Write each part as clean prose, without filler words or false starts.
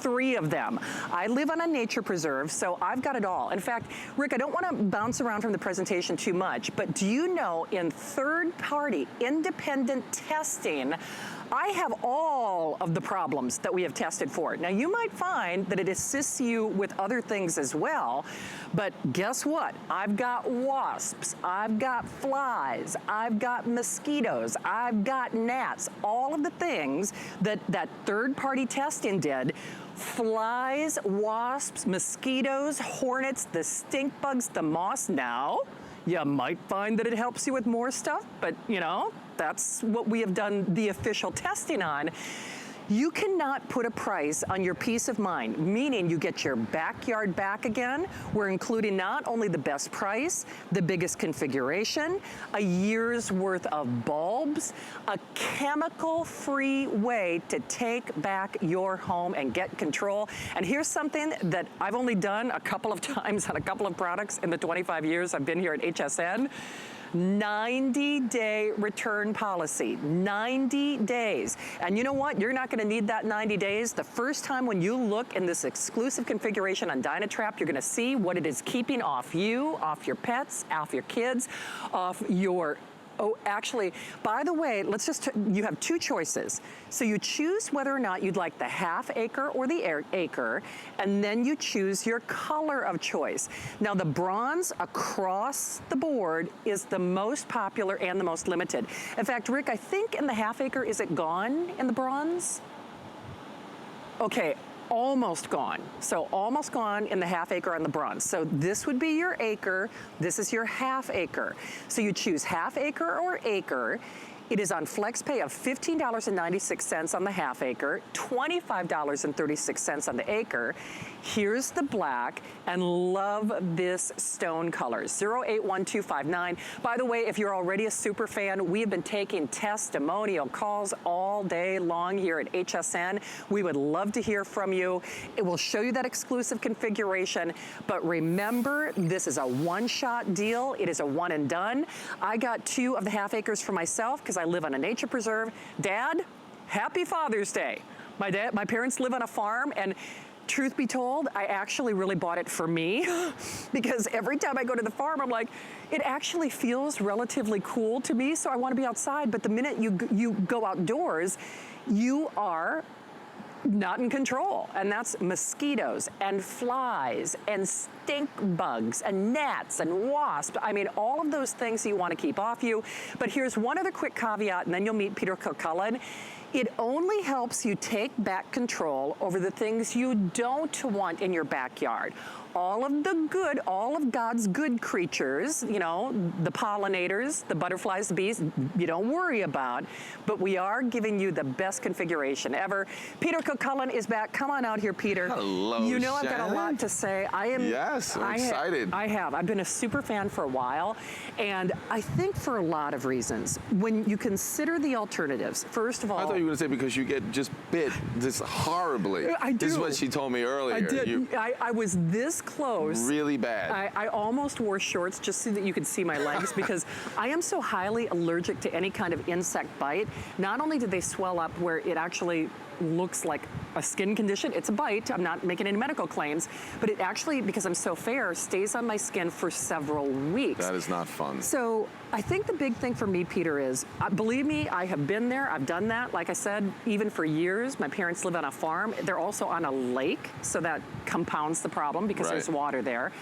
3 of them. I live on a nature preserve, so I've got it all. In fact, Rick, I don't want to bounce around from the presentation too much, but do you know in third-party independent testing, I have all of the problems that we have tested for. Now, you might find that it assists you with other things as well, but guess what? I've got wasps, I've got flies, I've got mosquitoes, I've got gnats, all of the things that that third-party testing did. Flies, wasps, mosquitoes, hornets, the stink bugs, the moss. Now, you might find that it helps you with more stuff, but you know, that's what we have done the official testing on. You cannot put a price on your peace of mind, meaning you get your backyard back again. We're including not only the best price, the biggest configuration, a year's worth of bulbs, a chemical-free way to take back your home and get control. And here's something that I've only done a couple of times on a couple of products in the 25 years I've been here at HSN. 90-day return policy, 90 days. And you know what? You're not gonna need that 90 days. The first time when you look in this exclusive configuration on DynaTrap, you're gonna see what it is keeping off you, off your pets, off your kids, off your oh, actually, by the way, let's just, you have 2 choices. So you choose whether or not you'd like the half acre or the acre, and then you choose your color of choice. Now the bronze across the board is the most popular and the most limited. In fact, Rick, I think in the half acre, is it gone in the bronze? Okay. Almost gone. So almost gone in the half acre on the bronze. So this would be your acre, this is your half acre. So you choose half acre or acre. It is on FlexPay of $15.96 on the half acre, $25.36 on the acre. Here's the black, and love this stone color, 081259. By the way, if you're already a super fan, we have been taking testimonial calls all day long here at HSN. We would love to hear from you. It will show you that exclusive configuration, but remember, this is a one-shot deal. It is a one and done. I got 2 of the half acres for myself because I live on a nature preserve. Dad, happy Father's Day. My parents live on a farm, and truth be told, I actually really bought it for me because every time I go to the farm, I'm like, it actually feels relatively cool to me, so I want to be outside. But the minute you go outdoors, you are not in control, and that's mosquitoes and flies and stink bugs and gnats and wasps. I mean, all of those things you want to keep off you. But here's one other quick caveat, and then you'll meet Peter Kilcullen. It only helps you take back control over the things you don't want in your backyard. All of the good, all of God's good creatures, you know, the pollinators, the butterflies, the bees, you don't worry about, but we are giving you the best configuration ever. Peter Kilcullen is back. Come on out here, Peter. Hello, you know, I've got a lot to say. Yes, I'm excited. I've been a super fan for a while, and I think for a lot of reasons. When you consider the alternatives, first of all, I thought you were going to say because you get just bit this horribly. I do. This is what she told me earlier. I did. I was this close. Really bad. I almost wore shorts just so that you could see my legs because I am so highly allergic to any kind of insect bite. Not only did they swell up where it actually looks like a skin condition, it's a bite, I'm not making any medical claims, but it actually, because I'm so fair, stays on my skin for several weeks. That is not fun. So I think the big thing for me, Peter, is, believe me, I have been there, I've done that. Like I said, even for years, my parents live on a farm. They're also on a lake, so that compounds the problem because there's water there.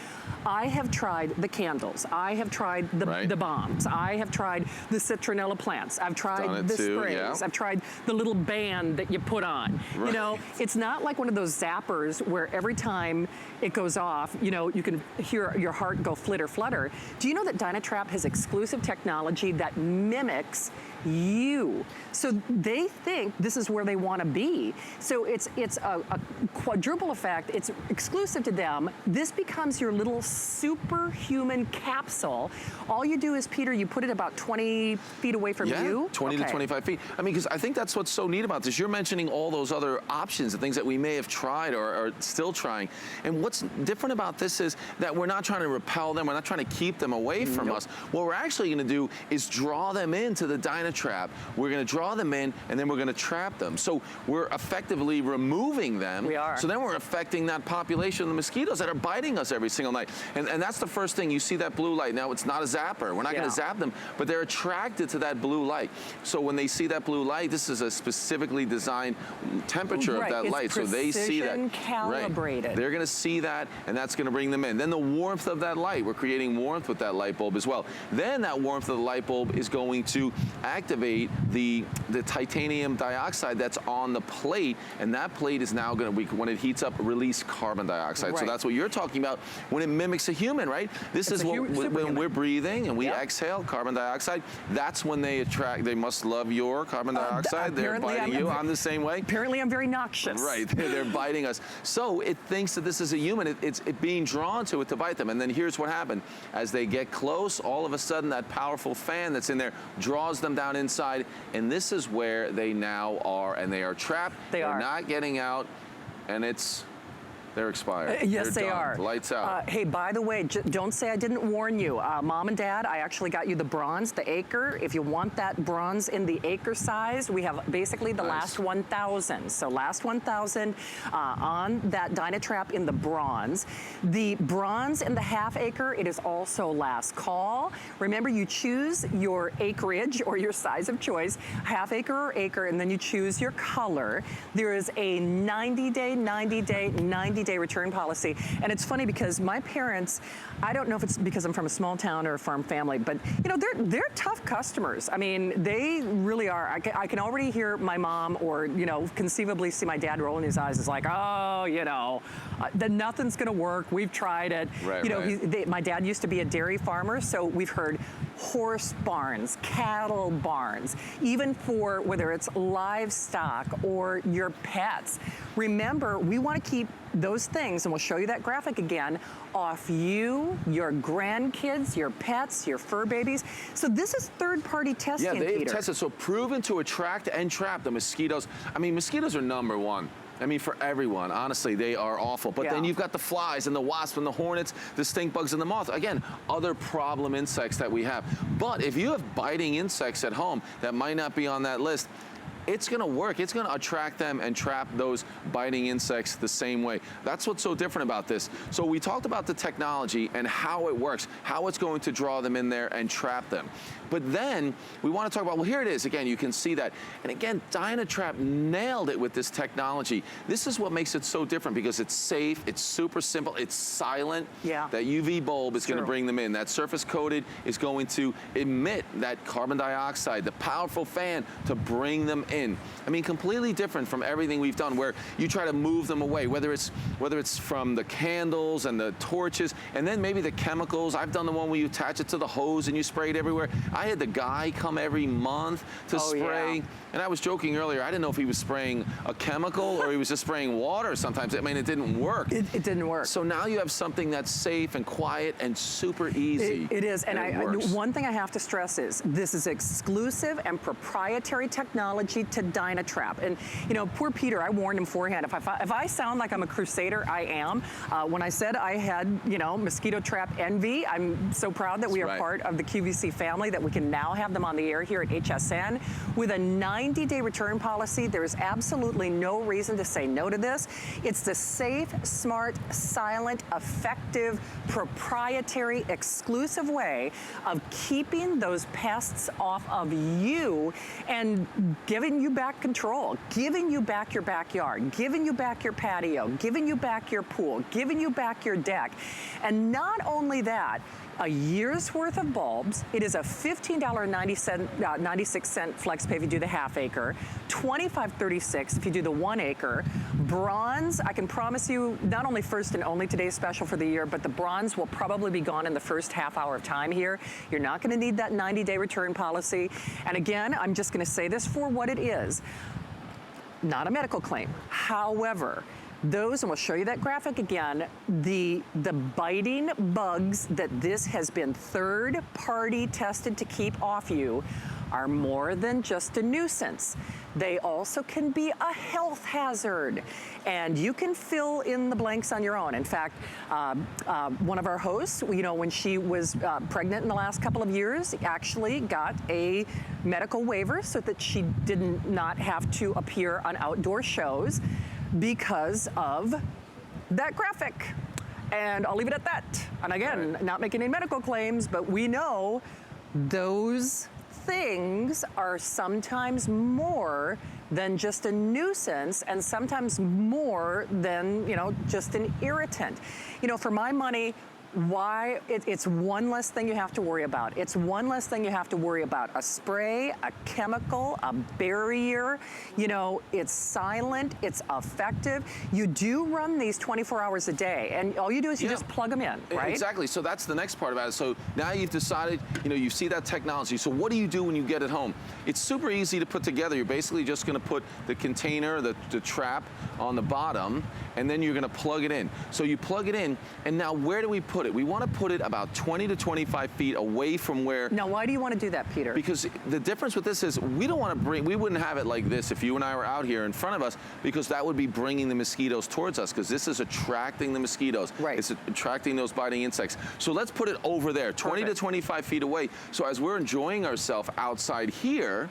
I have tried the candles. I have tried the bombs. I have tried the citronella plants. I've tried the sprays. Yeah. I've tried the little band that you put on. You know, it's not like one of those zappers where every time it goes off, you know, you can hear your heart go flitter flutter. Do you know that DynaTrap has exclusive technology that mimics you? So they think this is where they want to be. So it's a quadruple effect. It's exclusive to them. This becomes your little superhuman capsule. All you do is, Peter, you put it about 20 feet away from you. 20 to 25 feet. I mean, because I think that's what's so neat about this. You're mentioning all those other options and things that we may have tried or are still trying. And what's different about this is that we're not trying to repel them. We're not trying to keep them away from us. What we're actually going to do is draw them into the DynaTrap DynaTrap, we're going to draw them in, and then we're going to trap them. So we're effectively removing them. We are. So then we're affecting that population of the mosquitoes that are biting us every single night. And that's the first thing. You see that blue light. Now, it's not a zapper. We're not going to zap them, but they're attracted to that blue light. So when they see that blue light, this is a specifically designed temperature of that light. So they see that. Calibrated. Right. They're going to see that, and that's going to bring them in. Then the warmth of that light. We're creating warmth with that light bulb as well. Then that warmth of the light bulb is going to activate the titanium dioxide that's on the plate, and that plate is now going to, when it heats up, release carbon dioxide. So that's what you're talking about when it mimics a human, right? This is what, when we're breathing and we exhale carbon dioxide, that's when they attract, they must love your carbon dioxide. They're biting you. I'm the same way. Apparently I'm very noxious. Right, they're biting us. So it thinks that this is a human. It's being drawn to it to bite them. And then here's what happened. As they get close, all of a sudden that powerful fan that's in there draws them down inside. And this is where they now are, and they are trapped. They're not getting out, and they're expired. Yes, they are. Lights out. Hey, by the way, don't say I didn't warn you. Mom and Dad, I actually got you the bronze, the Acre. If you want that bronze in the Acre size, we have basically the last 1,000. So last 1,000 on that DynaTrap in the bronze. The bronze in the half acre, it is also last call. Remember, you choose your acreage or your size of choice, half acre or acre, and then you choose your color. There is a 90-day, 90-day, 90-day return policy. And it's funny because my parents, I don't know if it's because I'm from a small town or a farm family, but you know, they're tough customers. I mean, they really are. I can already hear my mom, or you know, conceivably see my dad rolling his eyes. It's like, oh, you know, then nothing's going to work. We've tried it. Right, you know, my dad used to be a dairy farmer, so we've heard horse barns, cattle barns, even for whether it's livestock or your pets. Remember, we want to keep those things, and we'll show you that graphic again, off you, your grandkids, your pets, your fur babies. So this is third-party testing, Yeah, they've Peter. tested, so proven to attract and trap the mosquitoes. I mean, mosquitoes are number one. I mean, for everyone, honestly, they are awful. But then you've got the flies and the wasps and the hornets, the stink bugs and the moths. Again, other problem insects that we have. But if you have biting insects at home that might not be on that list, it's going to work. It's going to attract them and trap those biting insects the same way. That's what's so different about this. So we talked about the technology and how it works, how it's going to draw them in there and trap them. But then we want to talk about, well, here it is. Again, you can see that. And again, DynaTrap nailed it with this technology. This is what makes it so different, because it's safe, it's super simple, it's silent. Yeah. That UV bulb is going to bring them in. That surface coated is going to emit that carbon dioxide, the powerful fan to bring them in. I mean, completely different from everything we've done, where you try to move them away, whether it's from the candles and the torches, and then maybe the chemicals. I've done the one where you attach it to the hose and you spray it everywhere. I had the guy come every month to spray. Yeah. And I was joking earlier, I didn't know if he was spraying a chemical or he was just spraying water sometimes. I mean, it didn't work. It didn't work. So now you have something that's safe and quiet and super easy. It is, and works. one thing I have to stress is this is exclusive and proprietary technology to DynaTrap. And you know, poor Peter, I warned him beforehand. If I sound like I'm a crusader, I am. When I said I had, you know, mosquito trap envy, I'm so proud that we are part of the QVC family, that we can now have them on the air here at HSN with a 90-day return policy. There is absolutely no reason to say no to this. It's the safe, smart, silent, effective, proprietary, exclusive way of keeping those pests off of you and giving you back control, giving you back your backyard, giving you back your patio, giving you back your pool, giving you back your deck. And not only that, a year's worth of bulbs. It is a $15.96 flex pay if you do the half acre, $25.36 if you do the 1 acre. Bronze, I can promise you, not only first and only today's special for the year, but the bronze will probably be gone in the first half hour of time here. You're not going to need that 90-day return policy. And again, I'm just going to say this for what it is. Not a medical claim. However, those, and we'll show you that graphic again, the biting bugs that this has been third-party tested to keep off you are more than just a nuisance. They also can be a health hazard, and you can fill in the blanks on your own. In fact, one of our hosts, you know, when she was pregnant in the last couple of years, actually got a medical waiver so that she did not have to appear on outdoor shows because of that graphic. And I'll leave it at that. And again, not making any medical claims, but we know those things are sometimes more than just a nuisance, and sometimes more than, you know, just an irritant. You know, for my money, why it's one less thing you have to worry about. It's one less thing you have to worry about. A spray, a chemical, a barrier. You know, it's silent, it's effective. You do run these 24 hours a day, and all you do is you just plug them in, right? Exactly. So that's the next part about it. So now you've decided, you know, you see that technology. So what do you do when you get it home? It's super easy to put together. You're basically just going to put the container, the trap on the bottom, and then you're going to plug it in. So you plug it in, and now where do we put it? We want to put it about 20 to 25 feet away from where... Now, why do you want to do that, Peter? Because the difference with this is we don't want to we wouldn't have it like this if you and I were out here in front of us, because that would be bringing the mosquitoes towards us, because this is attracting the mosquitoes. Right. It's attracting those biting insects. So let's put it over there, 20 to 25 feet away. So as we're enjoying ourselves outside here,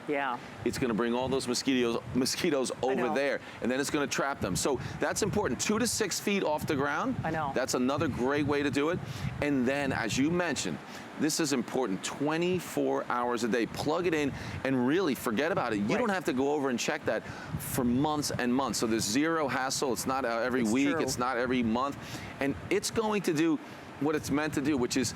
it's going to bring all those mosquitoes over there, and then it's going to trap them. So that's important. 2 to 6 feet off the ground. I know. That's another great way to do it. And then, as you mentioned, this is important, 24 hours a day. Plug it in and really forget about it. You don't have to go over and check that for months and months. So there's zero hassle. It's not every week. It's not every month. And it's going to do what it's meant to do, which is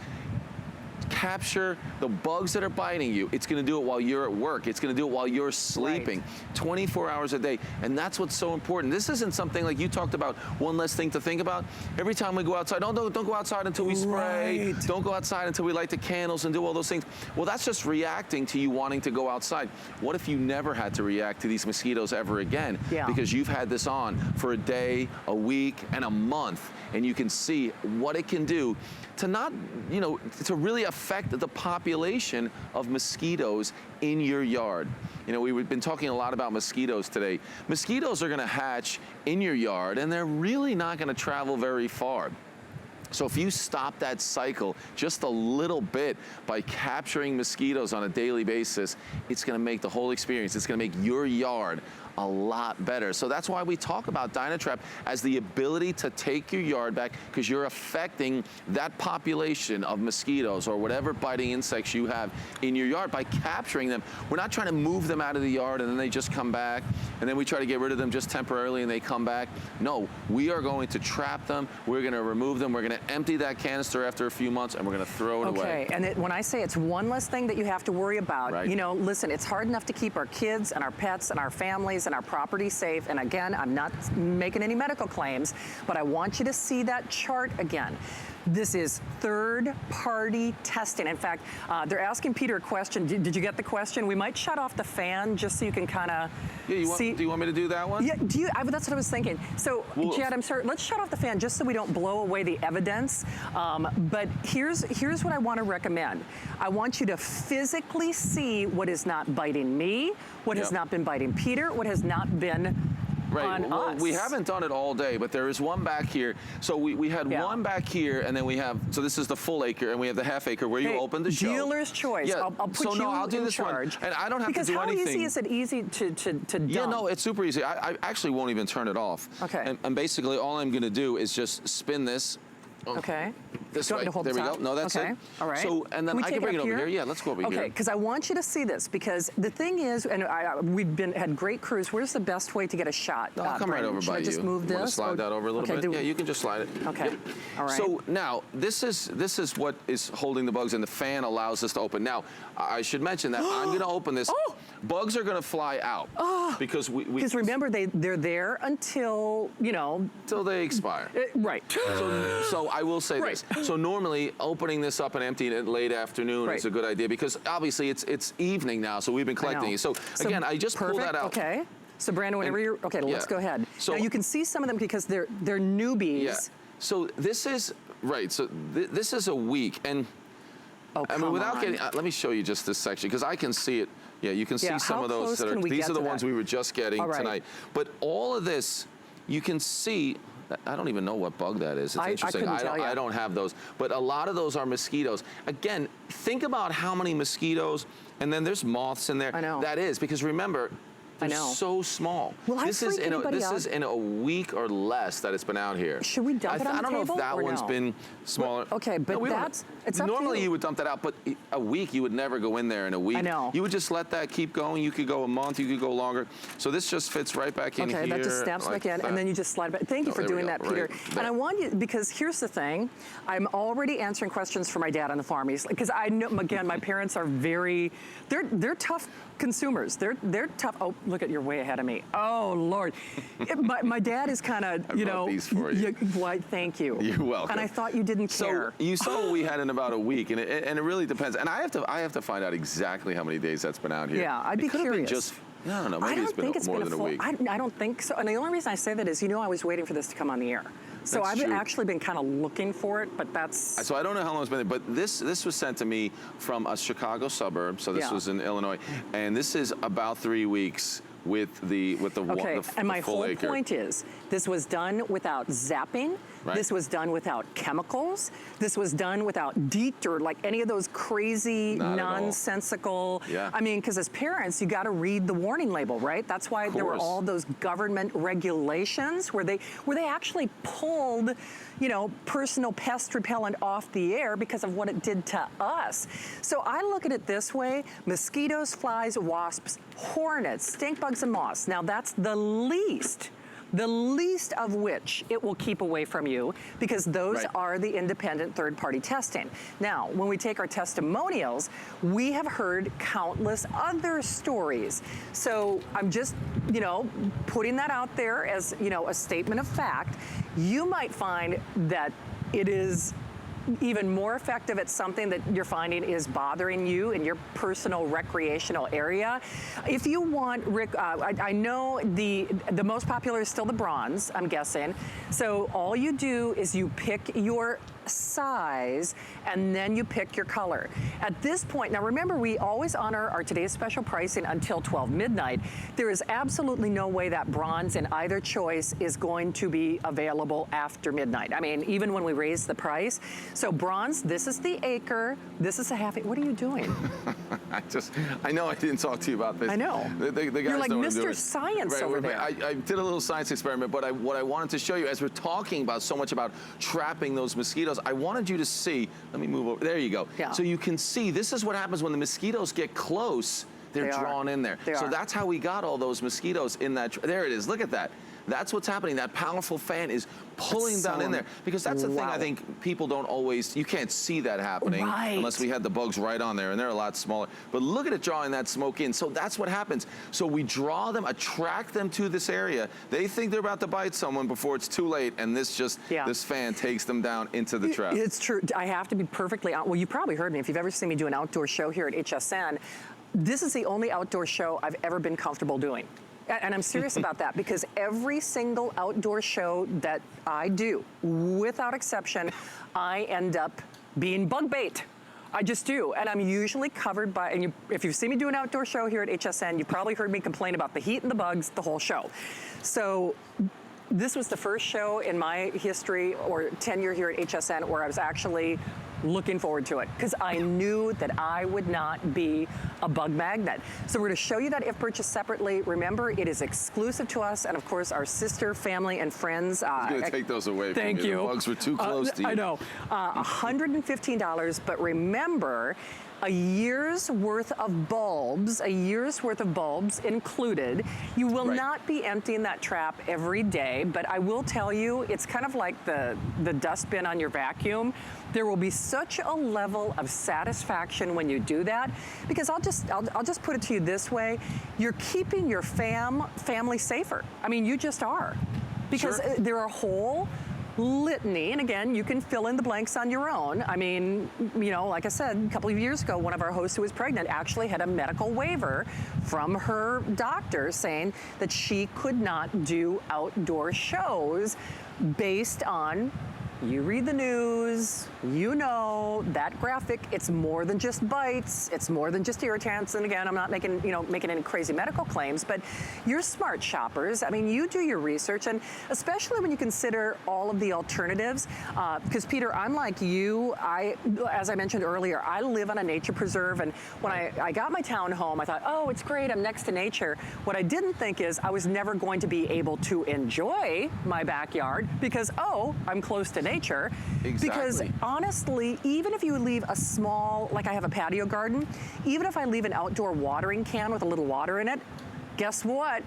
capture the bugs that are biting you. It's going to do it while you're at work. It's going to do it while you're sleeping. 24 hours a day. And that's what's so important. This isn't something like you talked about, one less thing to think about. Every time we go outside, don't go outside until we spray. Don't go outside until we light the candles and do all those things. Well, that's just reacting to you wanting to go outside. What if you never had to react to these mosquitoes ever again? Because you've had this on for a day, a week, and a month, and you can see what it can do to not, you know, to really affect the population of mosquitoes in your yard. You know, we've been talking a lot about mosquitoes today. Mosquitoes are going to hatch in your yard, and they're really not going to travel very far. So if you stop that cycle just a little bit by capturing mosquitoes on a daily basis, it's going to make the whole experience, it's going to make your yard a lot better. So that's why we talk about DynaTrap as the ability to take your yard back, because you're affecting that population of mosquitoes or whatever biting insects you have in your yard by capturing them. We're not trying to move them out of the yard and then they just come back, and then we try to get rid of them just temporarily and they come back. No, we are going to trap them. We're going to remove them. We're going to empty that canister after a few months, and we're going to throw it away. Okay, and when I say it's one less thing that you have to worry about, you know, listen, it's hard enough to keep our kids and our pets and our families and our property safe. And again, I'm not making any medical claims, but I want you to see that chart again. This is third-party testing. In fact, they're asking Peter a question. Did you get the question? We might shut off the fan just so you can kind of see. Do you want me to do that one? Yeah, that's what I was thinking. So, Jed, I'm sorry, let's shut off the fan just so we don't blow away the evidence. But here's what I want to recommend. I want you to physically see what is not biting me, what has not been biting Peter, what has not been on us. We haven't done it all day, but there is one back here. So we had one back here, and then we have, so this is the full acre, and we have the half acre where you open the show. Dealer's choice. I'll put I'll do in this charge. one, and I don't have to do anything. Because how easy is it easy to dump? Yeah, no, it's super easy. I actually won't even turn it off. Okay. And basically all I'm going to do is just spin this. Okay. This way. There we go. No, that's it. All right. So, and then I can bring it over here. Yeah, let's go over here. Okay, because I want you to see this, because the thing is, and we've had great crews. Where's the best way to get a shot? I'll come right over by you. Should I just move this? Want to slide that over a little bit? Yeah, you can just slide it. Okay. Yep. All right. So now, this is what is holding the bugs, and the fan allows us to open. Now, I should mention that I'm going to open this. Bugs are going to fly out because because remember, they're there until, you know, till they expire. Right. So I will say this. So normally opening this up and emptying it late afternoon is a good idea, because obviously it's evening now, so we've been collecting it. So again, I just pull that out. Okay. So Brandon, whenever you're okay, let's go ahead. So now you can see some of them because they're newbies. Yeah. So this is So this is a week, and I mean, without getting, let me show you just this section, because I can see it Yeah, you can see some of those that are, these are the ones we were just getting tonight. But all of this, you can see, I don't even know what bug that is. It's interesting. I don't have those. But a lot of those are mosquitoes. Again, think about how many mosquitoes, and then there's moths in there. I know. That is, because remember, they're so small. This is in a week or less that it's been out here. Should we dump it on the table? I don't know if that one's been smaller. Well, okay, but it's up normally to you. You would dump that out, but a week you would never go in there in a week. I know. You would just let that keep going. You could go a month. You could go longer. So this just fits right back in here. Okay, that just snaps back in, and then you just slide it back. Thank you for doing that, Peter. And I want you, because here's the thing, I'm already answering questions for my dad on the farm. Because I know, again, my parents are they're tough consumers. They're tough. Oh, look at, you're way ahead of me. Oh Lord, my dad is kind of, you know. These for you. Why? Thank you. You're welcome. And I thought you didn't care. So you saw what we had in about a week, and it really depends. And I have to find out exactly how many days that's been out here. Yeah, I'd be curious. Just, I don't know. Maybe it's been more than a week. I don't think so. And the only reason I say that is, you know, I was waiting for this to come on the air. So I've actually been kind of looking for it, but that's... So I don't know how long it's been there, but this was sent to me from a Chicago suburb, so this was in Illinois, and this is about 3 weeks with the and my full whole acre. point is, this was done without zapping. Right. This was done without chemicals. This was done without DEET or like any of those crazy, nonsensical. Yeah. I mean, because as parents, you got to read the warning label, right? That's why there were all those government regulations where they actually pulled, you know, personal pest repellent off the air because of what it did to us. So I look at it this way: mosquitoes, flies, wasps, hornets, stink bugs, and moths. Now that's the least of which it will keep away from you, because those are the independent third-party testing. Now, when we take our testimonials, we have heard countless other stories. So I'm just, you know, putting that out there as, you know, a statement of fact. You might find that it is even more effective at something that you're finding is bothering you in your personal recreational area. If you want, Rick, I know the most popular is still the bronze, I'm guessing. So all you do is you pick your size and then you pick your color. At this point, now remember, we always honor our today's special pricing until 12 midnight. There is absolutely no way that bronze in either choice is going to be available after midnight. I mean, even when we raise the price. So bronze, this is the acre, this is a half acre. What are you doing? I know I didn't talk to you about this. I know. The guys You're like Mr. Science over there. I did a little science experiment, but what I wanted to show you, as we're talking about so much about trapping those mosquitoes, I wanted you to see, let me move over, there you go. Yeah. So you can see, this is what happens when the mosquitoes get close, they're drawn in there. So that's how we got all those mosquitoes in that, there it is, look at that. That's what's happening. That powerful fan is pulling down in there. Because that's the thing I think people don't always, you can't see that happening unless we had the bugs right on there, and they're a lot smaller. But look at it drawing that smoke in. So that's what happens. So we draw them, attract them to this area. They think they're about to bite someone before it's too late, and this fan takes them down into the trap. It's true. I have to be perfectly honest. Well, you probably heard me. If you've ever seen me do an outdoor show here at HSN, this is the only outdoor show I've ever been comfortable doing. And I'm serious about that, because every single outdoor show that I do, without exception, I end up being bug bait. I just do. And I'm usually covered by, and if you've seen me do an outdoor show here at HSN, you probably heard me complain about the heat and the bugs the whole show. So this was the first show in my history or tenure here at HSN where I was actually looking forward to it, because I knew that I would not be a bug magnet. So we're going to show you that if purchased separately. Remember, it is exclusive to us and, of course, our sister, family, and friends. I'm going to take those away from you. Thank you. The bugs were too close to you. I know. $115, but remember, a year's worth of bulbs included. You will not be emptying that trap every day, but I will tell you, it's kind of like the dustbin on your vacuum. There will be such a level of satisfaction when you do that, because I'll just put it to you this way: you're keeping your family safer. I mean, you just are, because there are whole litany, and again, you can fill in the blanks on your own. I mean, you know, like I said, a couple of years ago, one of our hosts who was pregnant actually had a medical waiver from her doctor saying that she could not do outdoor shows based on you read the news, you know that graphic, it's more than just bites, it's more than just irritants. And again, I'm not making, making any crazy medical claims, but you're smart shoppers. I mean, you do your research, and especially when you consider all of the alternatives, because Peter, I'm like you, as I mentioned earlier, I live on a nature preserve, and when I got my townhome, I thought, oh, it's great, I'm next to nature. What I didn't think is I was never going to be able to enjoy my backyard because, oh, I'm close to nature. Exactly. Because honestly, even if you leave a small, like I have a patio garden, even if I leave an outdoor watering can with a little water in it, guess what?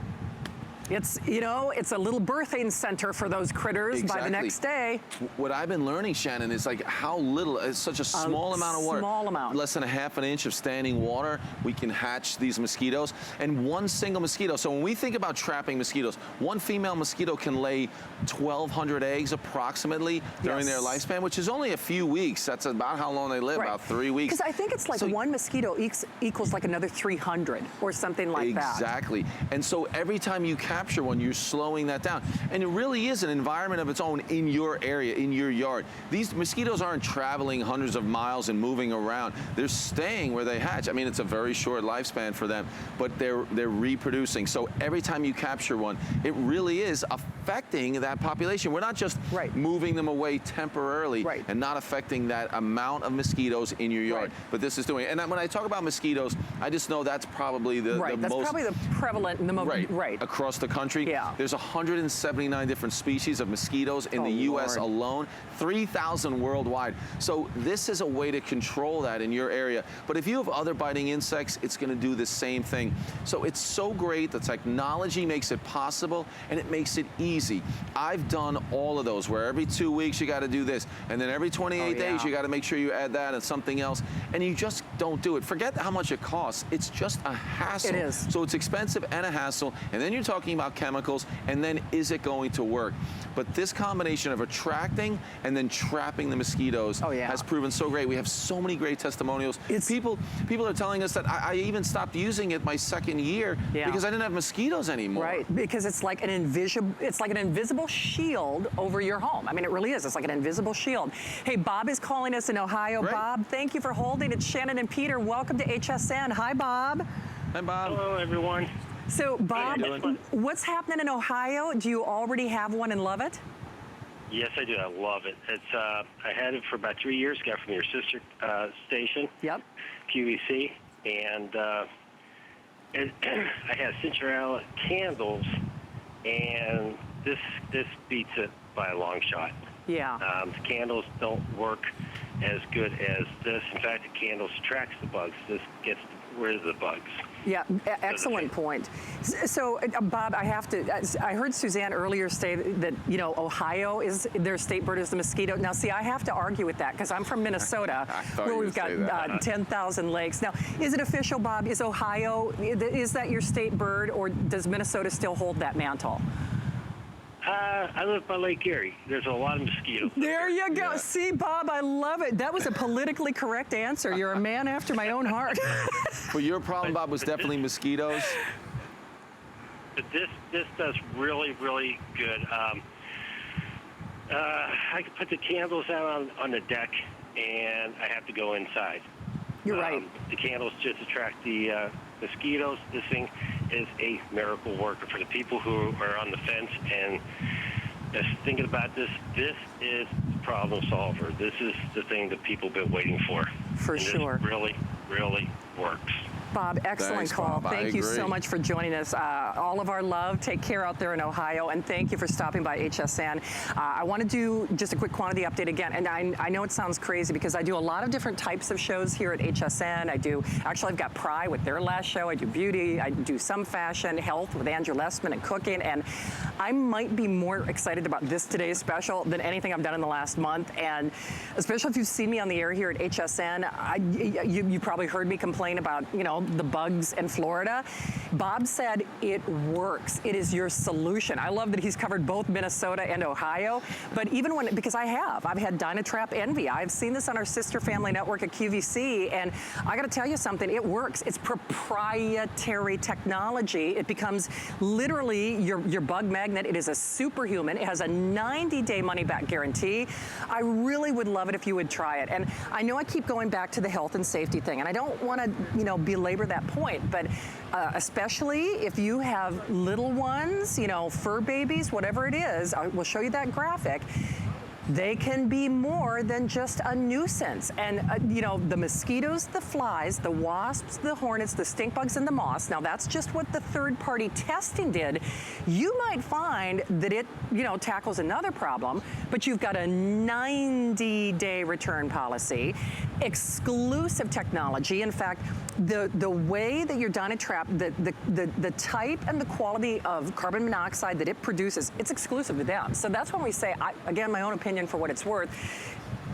It's, it's a little birthing center for those critters by the next day. What I've been learning, Shannon, is like how little, it's such a small amount of water. Small amount. Less than a half an inch of standing water, we can hatch these mosquitoes. And one single mosquito, so when we think about trapping mosquitoes, one female mosquito can lay 1,200 eggs approximately during their lifespan, which is only a few weeks. That's about how long they live, about 3 weeks. Because I think it's like one mosquito equals like another 300 or something like that. Exactly. And so every time you capture one, you're slowing that down. And it really is an environment of its own in your area, in your yard. These mosquitoes aren't traveling hundreds of miles and moving around. They're staying where they hatch. I mean, it's a very short lifespan for them, but they're reproducing. So every time you capture one, it really is affecting that population. We're not just moving them away temporarily and not affecting that amount of mosquitoes in your yard, but this is doing it. And when I talk about mosquitoes, I just know that's probably the most... That's probably the prevalent, the most... Across the country. There's 179 different species of mosquitoes in the U.S. alone, 3,000 worldwide. So this is a way to control that in your area. But if you have other biting insects, it's going to do the same thing. So it's so great. The technology makes it possible, and it makes it easy. I've done all of those, where every 2 weeks you got to do this, and then every 28 days you got to make sure you add that and something else, and you just don't do it. Forget how much it costs. It's just a hassle. It is. So it's expensive and a hassle, and then you're talking about chemicals, and then is it going to work? But this combination of attracting and then trapping the mosquitoes has proven so great. We have so many great testimonials. People are telling us that I even stopped using it my second year because I didn't have mosquitoes anymore. Right, because it's like an invisible shield over your home. I mean, it really is. It's like an invisible shield. Hey, Bob is calling us in Ohio. Great. Bob, thank you for holding. It's Shannon and Peter. Welcome to HSN. Hi, Bob. Hi, Bob. Hello, everyone. So, Bob, what's happening in Ohio? Do you already have one and love it? Yes, I do. I love it. It's I had it for about 3 years. Got it from your sister station, QVC, and I had Centrella candles, and this beats it by a long shot. Yeah. The candles don't work as good as this. In fact, the candles attracts the bugs. This gets rid of the bugs. Yeah, excellent point. So, Bob, I heard Suzanne earlier say that, Ohio is, their state bird is the mosquito. Now, see, I have to argue with that because I'm from Minnesota where we've got 10,000 lakes. Now, is it official, Bob? Is Ohio, is that your state bird, or does Minnesota still hold that mantle? I live by Lake Erie. There's a lot of mosquitoes. There you go. Yeah. See, Bob, I love it. That was a politically correct answer. You're a man after my own heart. Well, your problem, Bob, was definitely mosquitoes. But this does really, really good. I can put the candles out on the deck, and I have to go inside. You're right. The candles just attract the mosquitoes. This thing is a miracle worker for the people who are on the fence and just thinking about this. This is the problem solver. This is the thing that people have been waiting for. For sure. This really, really works. Bob, excellent Thanks, call. Bob. Thank you so much for joining us. All of our love. Take care out there in Ohio, and thank you for stopping by HSN. I want to do just a quick quantity update again, and I know it sounds crazy because I do a lot of different types of shows here at HSN. I've got Pry with their last show. I do beauty. I do some fashion, health with Andrew Lessman, and cooking, and I might be more excited about this today's special than anything I've done in the last month, and especially if you've seen me on the air here at HSN, you probably heard me complain about, the bugs in Florida. Bob said it works. It is your solution. I love that he's covered both Minnesota and Ohio, but even when, because I've had DynaTrap Envy. I've seen this on our sister family network at QVC, and I gotta tell you something, it works. It's proprietary technology. It becomes literally your bug magnet. It is a superhuman. It has a 90-day money-back guarantee. I really would love it if you would try it. And I know I keep going back to the health and safety thing, and I don't want to, belabor that point, but especially if you have little ones, fur babies, whatever it is, I will show you that graphic. They can be more than just a nuisance. And, the mosquitoes, the flies, the wasps, the hornets, the stink bugs, and the moths, now that's just what the third-party testing did. You might find that it, tackles another problem, but you've got a 90-day return policy, exclusive technology. In fact, the way that your DynaTrap, the type and the quality of carbon monoxide that it produces, it's exclusive to them. So that's when we say, again, my own opinion for what it's worth,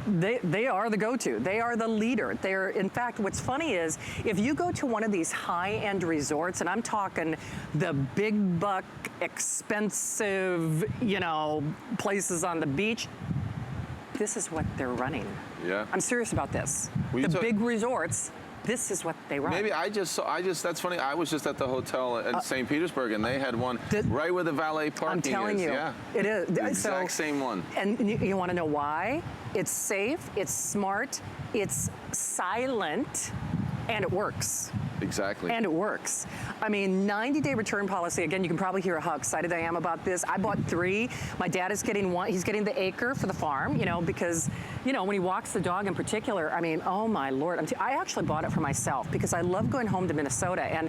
they are the go-to. They are the leader. They're, in fact, what's funny is if you go to one of these high-end resorts, and I'm talking the big buck, expensive, places on the beach, this is what they're running. Yeah. I'm serious about this. The big resorts, this is what they run. Maybe that's funny. I was just at the hotel in St. Petersburg, and they had one right where the valet parking is. I'm telling you, it is. The exact same one. And you want to know why? It's safe, it's smart, it's silent, and it works. Exactly. And it works. I mean, 90-day return policy. Again, you can probably hear how excited I am about this. I bought 3. My dad is getting 1. He's getting the Acre for the farm, because, when he walks the dog in particular, I mean, oh my Lord. I actually bought it for myself because I love going home to Minnesota. And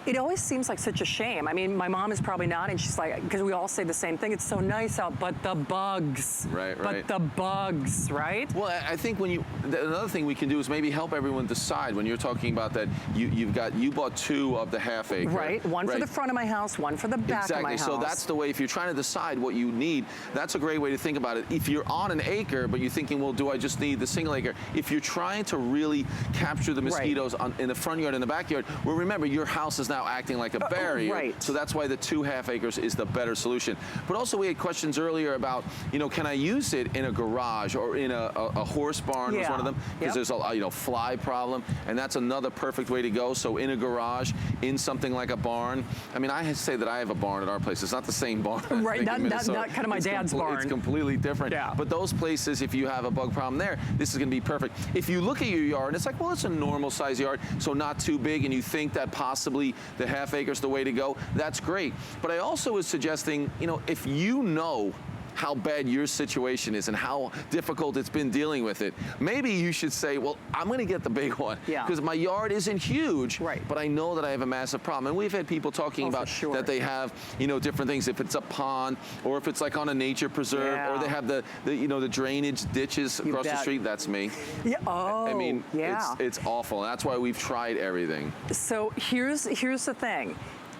it always seems like such a shame. I mean, my mom is probably not, and she's like, because we all say the same thing, it's so nice out, but the bugs. Right. But the bugs, right? Well, I think another thing we can do is maybe help everyone decide when you're talking about that, you bought 2 of the half acre. Right, one for the front of my house, one for the back of my house. So that's the way, if you're trying to decide what you need, that's a great way to think about it. If you're on an acre, but you're thinking, well, do I just need the single acre? If you're trying to really capture the mosquitoes in the front yard and the backyard, well, remember, your house is now acting like a barrier. Right. So that's why the 2 half acres is the better solution. But also we had questions earlier about, can I use it in a garage or in a horse barn was one of them? Because there's a fly problem, and that's another perfect way to go. So in a garage, in something like a barn. I mean, I say that I have a barn at our place. It's not the same barn. Right, not kind of my dad's barn. It's completely different. Yeah. But those places, if you have a bug problem there, this is going to be perfect. If you look at your yard, it's like, well, it's a normal size yard, so not too big, and you think that possibly the half acre is the way to go, that's great. But I also was suggesting, if you know how bad your situation is and how difficult it's been dealing with it, maybe you should say, well, I'm going to get the big one because my yard isn't huge, but I know that I have a massive problem. And we've had people talking about that they have, different things. If it's a pond or if it's like on a nature preserve or they have the drainage ditches across the street, that's me. Yeah. Oh, I mean, it's awful. And that's why we've tried everything. So here's the thing.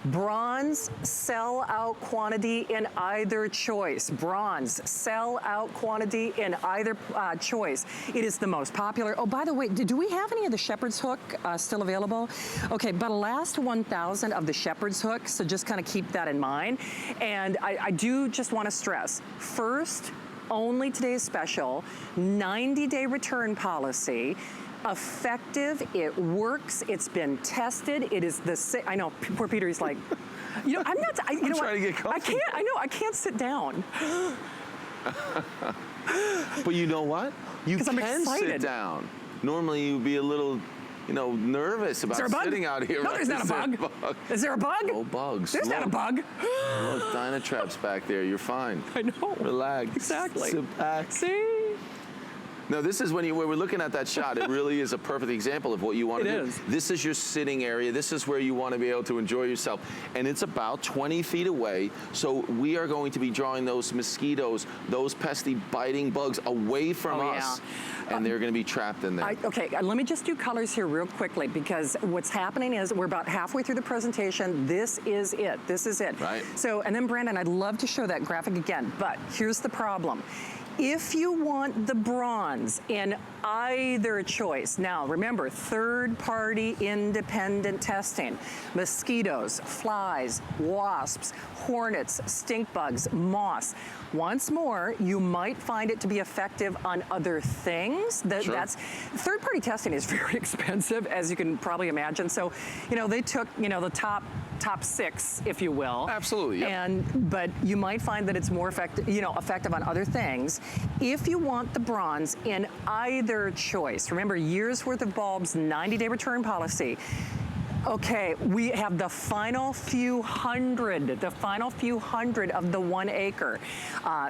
Bronze, sell out quantity in either choice. Bronze, sell out quantity in either choice. It is the most popular. Oh, by the way, do we have any of the shepherd's hook still available? Okay, but last 1,000 of the shepherd's hook, so just kind of keep that in mind. And I do just want to stress, first, only today's special, 90-day return policy. Effective, it works, it's been tested, it is the same. I know, poor Peter, he's like, I'm not, I'm trying to get comfortable. I can't sit down. But you know what? You can sit down. Normally you'd be a little, nervous about sitting out here. No, there's not a bug. Is there a bug? No bugs. There's not a bug. Look, DynaTrap's back there. You're fine. I know. Relax. Exactly. Sit back. See? No, this is when we're looking at that shot. It really is a perfect example of what you want to do. It is. This is your sitting area. This is where you want to be able to enjoy yourself. And it's about 20 feet away. So we are going to be drawing those mosquitoes, those pesky biting bugs away from us. Yeah. And they're going to be trapped in there. Okay, let me just do colors here real quickly, because what's happening is we're about halfway through the presentation. This is it. This is it. Right. So, and then Brandon, I'd love to show that graphic again, but here's the problem. If you want the bronze in either choice, now remember, third-party independent testing, mosquitoes, flies, wasps, hornets, stink bugs, moths. Once more, you might find it to be effective on other things. Sure. Third-party testing is very expensive, as you can probably imagine. So, they took, the top 6, if you will. Absolutely. Yep. But you might find that it's more effective on other things. If you want the bronze in either choice, remember, year's worth of bulbs, 90-day return policy. Okay, we have the final few hundred of the 1 acre.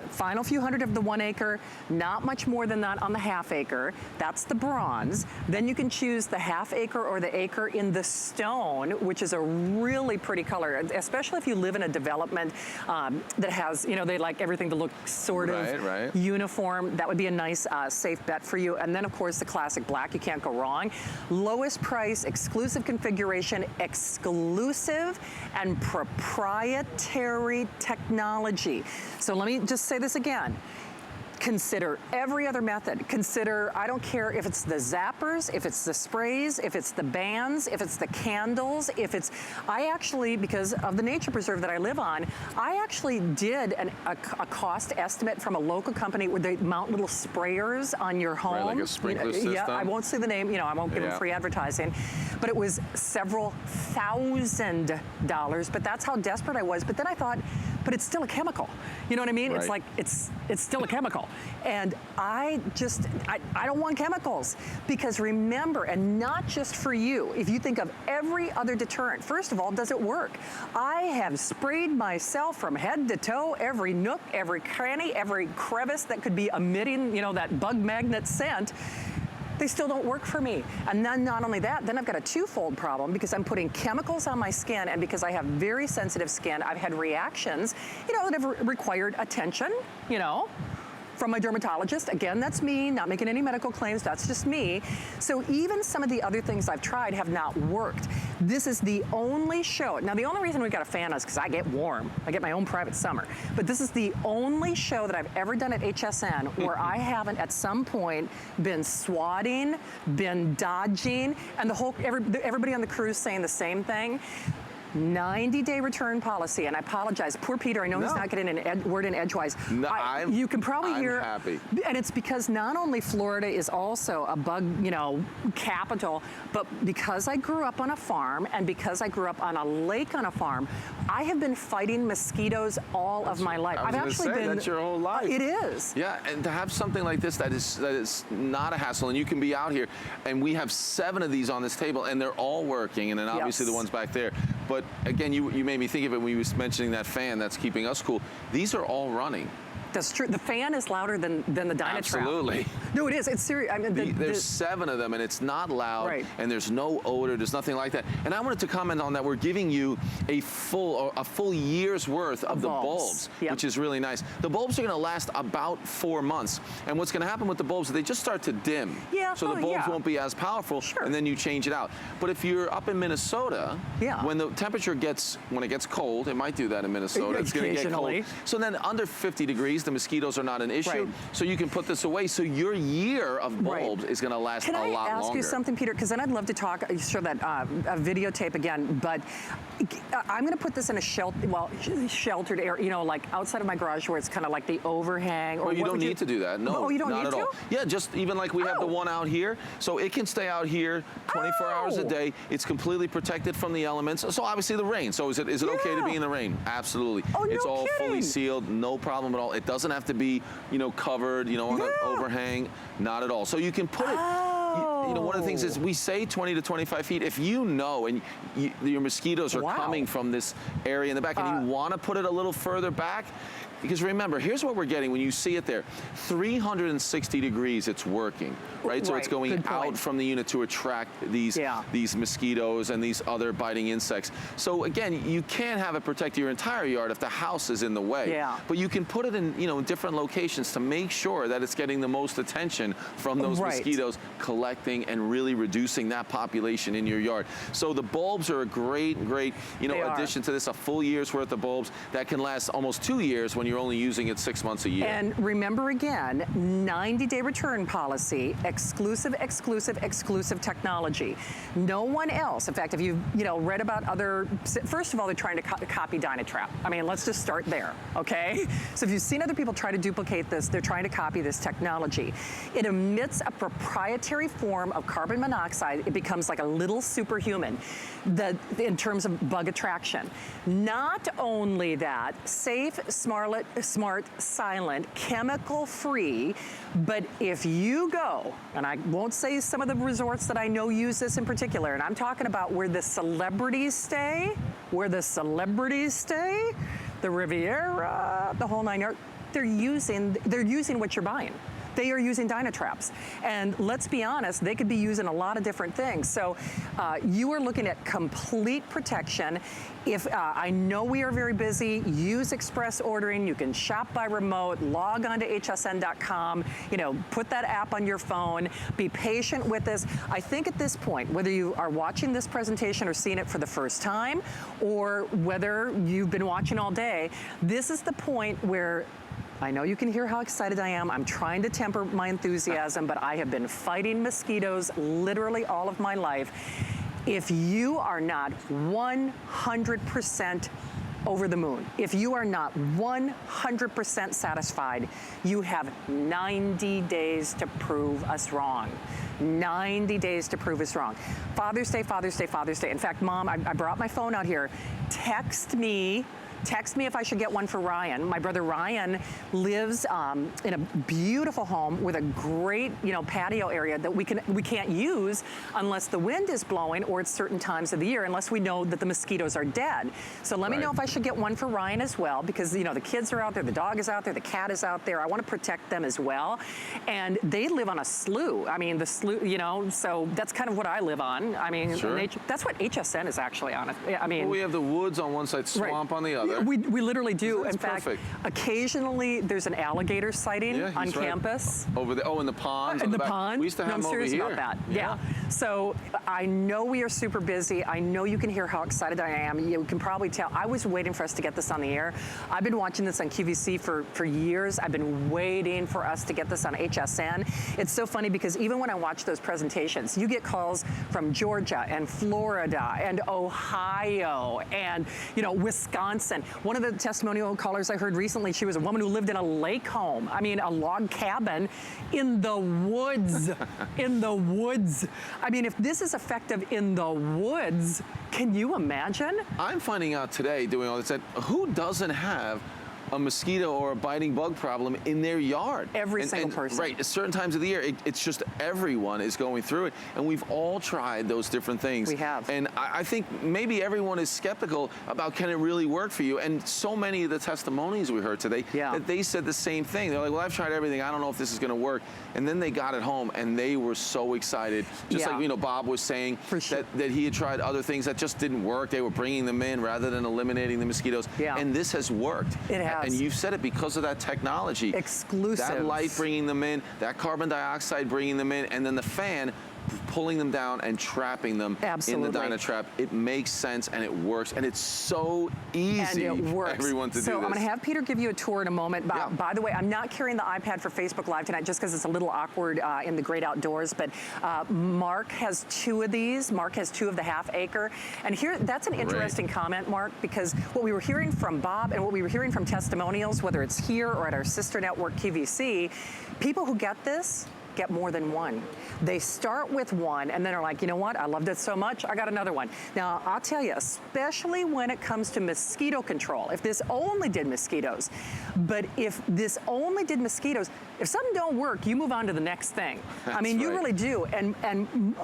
Final few hundred of the 1 acre, not much more than that on the half acre. That's the bronze. Then you can choose the half acre or the acre in the stone, which is a really pretty color, especially if you live in a development that has, they like everything to look sort of uniform. That would be a nice, safe bet for you. And then, of course, the classic black. You can't go wrong. Lowest price, exclusive configuration, exclusive and proprietary technology. So let me just say this again. Consider every other method. Consider, I don't care if it's the zappers, if it's the sprays, if it's the bands, if it's the candles, I actually, because of the nature preserve that I live on, I actually did a cost estimate from a local company where they mount little sprayers on your home. Right, like a sprinkler system. Yeah, I won't say the name, I won't give them free advertising, but it was several $1,000, but that's how desperate I was. But then I thought, but it's still a chemical. You know what I mean? Right. It's like, it's still a chemical. And I don't want chemicals, because remember, and not just for you, if you think of every other deterrent, first of all, does it work? I have sprayed myself from head to toe, every nook, every cranny, every crevice that could be emitting, that bug magnet scent. They still don't work for me. And then not only that, then I've got a twofold problem, because I'm putting chemicals on my skin, and because I have very sensitive skin, I've had reactions, that have required attention, from my dermatologist. Again, that's me, not making any medical claims, that's just me. So even some of the other things I've tried have not worked. This is the only show. Now, the only reason we've got a fan is because I get warm. I get my own private summer. But this is the only show that I've ever done at HSN where I haven't at some point been swatting, been dodging, and everybody on the crew saying the same thing. 90-day return policy, and I apologize. Poor Peter, I know he's not getting a word in edgewise. No, you can probably hear. I'm happy. And it's because not only Florida is also a bug, capital, but because I grew up on a farm, and because I grew up on a lake on a farm, I have been fighting mosquitoes all of my life. I've actually been. That's your whole life. It is. Yeah, and to have something like this that is not a hassle, and you can be out here, and we have 7 of these on this table, and they're all working, and then obviously the ones back there. But again, you made me think of it when you was mentioning that fan that's keeping us cool. These are all running. That's true. The fan is louder than the DynaTrap. Absolutely. No, it is. It's serious. I mean, there's 7 of them, and it's not loud, and there's no odor. There's nothing like that. And I wanted to comment on that. We're giving you a full year's worth of the bulbs, which is really nice. The bulbs are going to last about 4 months. And what's going to happen with the bulbs is they just start to dim. Yeah. So the bulbs won't be as powerful, and then you change it out. But if you're up in Minnesota, when the temperature when it gets cold, it might do that in Minnesota. It's going to get cold. So then under 50 degrees, the mosquitoes are not an issue. So you can put this away. So your year of bulbs is going to last a lot longer. Can I ask you something, Peter? Because then I'd love to show that videotape again. But I'm going to put this in a sheltered area, like outside of my garage, where it's kind of like the overhang. Or you don't need to do that. No, oh, you don't need to? Yeah, just even like we have the one out here. So it can stay out here 24 hours a day. It's completely protected from the elements. So obviously the rain. So is it okay to be in the rain? Absolutely. Oh, it's all fully sealed, no problem at all. It doesn't have to be, covered, on an overhang. Not at all. So you can put it. One of the things is we say 20 to 25 feet. If and your mosquitoes are coming from this area in the back, and you want to put it a little further back, because remember, here's what we're getting when you see it there. 360 degrees, it's working, right? So it's going out from the unit to attract these mosquitoes and these other biting insects. So again, you can't have it protect your entire yard if the house is in the way. Yeah. But you can put it in, in different locations to make sure that it's getting the most attention from those mosquitoes collecting attracting and really reducing that population in your yard. So the bulbs are a great, addition to this, a full year's worth of bulbs that can last almost 2 years when you're only using it 6 months a year. And remember again, 90-day return policy, exclusive technology. No one else, in fact, if you've read about other, first of all, they're trying to copy DynaTrap. I mean, let's just start there, okay? So if you've seen other people try to duplicate this, they're trying to copy this technology. It emits a proprietary form of carbon monoxide. It becomes like a little superhuman in terms of bug attraction. Not only that, safe, smart, silent, chemical-free, but if you go, and I won't say some of the resorts that I know use this in particular, and I'm talking about where the celebrities stay, the Riviera, the whole 9 yards, they're using what you're buying. They are using DynaTraps. And let's be honest, they could be using a lot of different things. So you are looking at complete protection. If I know we are very busy, use express ordering. You can shop by remote, log on to hsn.com, put that app on your phone, be patient with this. I think at this point, whether you are watching this presentation or seeing it for the first time, or whether you've been watching all day, this is the point where I know you can hear how excited I am. I'm trying to temper my enthusiasm, but I have been fighting mosquitoes literally all of my life. If you are not 100% over the moon, if you are not 100% satisfied, you have 90 days to prove us wrong. 90 days to prove us wrong. Father's Day, Father's Day, Father's Day. In fact, Mom, I brought my phone out here. Text me if I should get one for Ryan. My brother Ryan lives in a beautiful home with a great, patio area that we can't use unless the wind is blowing or at certain times of the year, unless we know that the mosquitoes are dead. So let me know if I should get one for Ryan as well, because the kids are out there, the dog is out there, the cat is out there. I want to protect them as well. And they live on a slough. I mean, the slough, so that's kind of what I live on. I mean, that's what HSN is actually on. I mean, well, we have the woods on one side, swamp on the other. We literally do. That's in fact, perfect. Occasionally there's an alligator sighting on campus. Over there, in the ponds. In the pond. We used to have them over here. I'm serious about that. Yeah. So I know we are super busy. I know you can hear how excited I am. You can probably tell. I was waiting for us to get this on the air. I've been watching this on QVC for years. I've been waiting for us to get this on HSN. It's so funny because even when I watch those presentations, you get calls from Georgia and Florida and Ohio and Wisconsin. One of the testimonial callers I heard recently, she was a woman who lived in a lake home. I mean, a log cabin in the woods. In the woods. I mean, if this is effective in the woods, can you imagine? I'm finding out today, doing all this, that who doesn't have a mosquito or a biting bug problem in their yard? Every single person. Right, at certain times of the year, it's just everyone is going through it, and we've all tried those different things. We have. And I think maybe everyone is skeptical about can it really work for you, and so many of the testimonies we heard today, that they said the same thing. They're like, well, I've tried everything, I don't know if this is gonna work. And then they got it home, and they were so excited. Just like, Bob was saying, that he had tried other things that just didn't work. They were bringing them in rather than eliminating the mosquitoes. And this has worked. It has. And you've said it because of that technology. Exclusive. That light bringing them in, that carbon dioxide bringing them in, and then the fan pulling them down and trapping them in the DynaTrap. It makes sense and it works, and it's so easy for everyone to do this. So I'm going to have Peter give you a tour in a moment. By the way, I'm not carrying the iPad for Facebook Live tonight just because it's a little awkward in the great outdoors, but Mark has 2 of these. Mark has 2 of the half acre. And here, that's an interesting comment, Mark, because what we were hearing from Bob and what we were hearing from testimonials, whether it's here or at our sister network, QVC, people who get this get more than one. They start with one and then are like, you know what, I loved it so much, I got another one. Now, I'll tell you, especially when it comes to mosquito control, if this only did mosquitoes, but if this only did mosquitoes, if something don't work, you move on to the next thing. I mean, you really do. And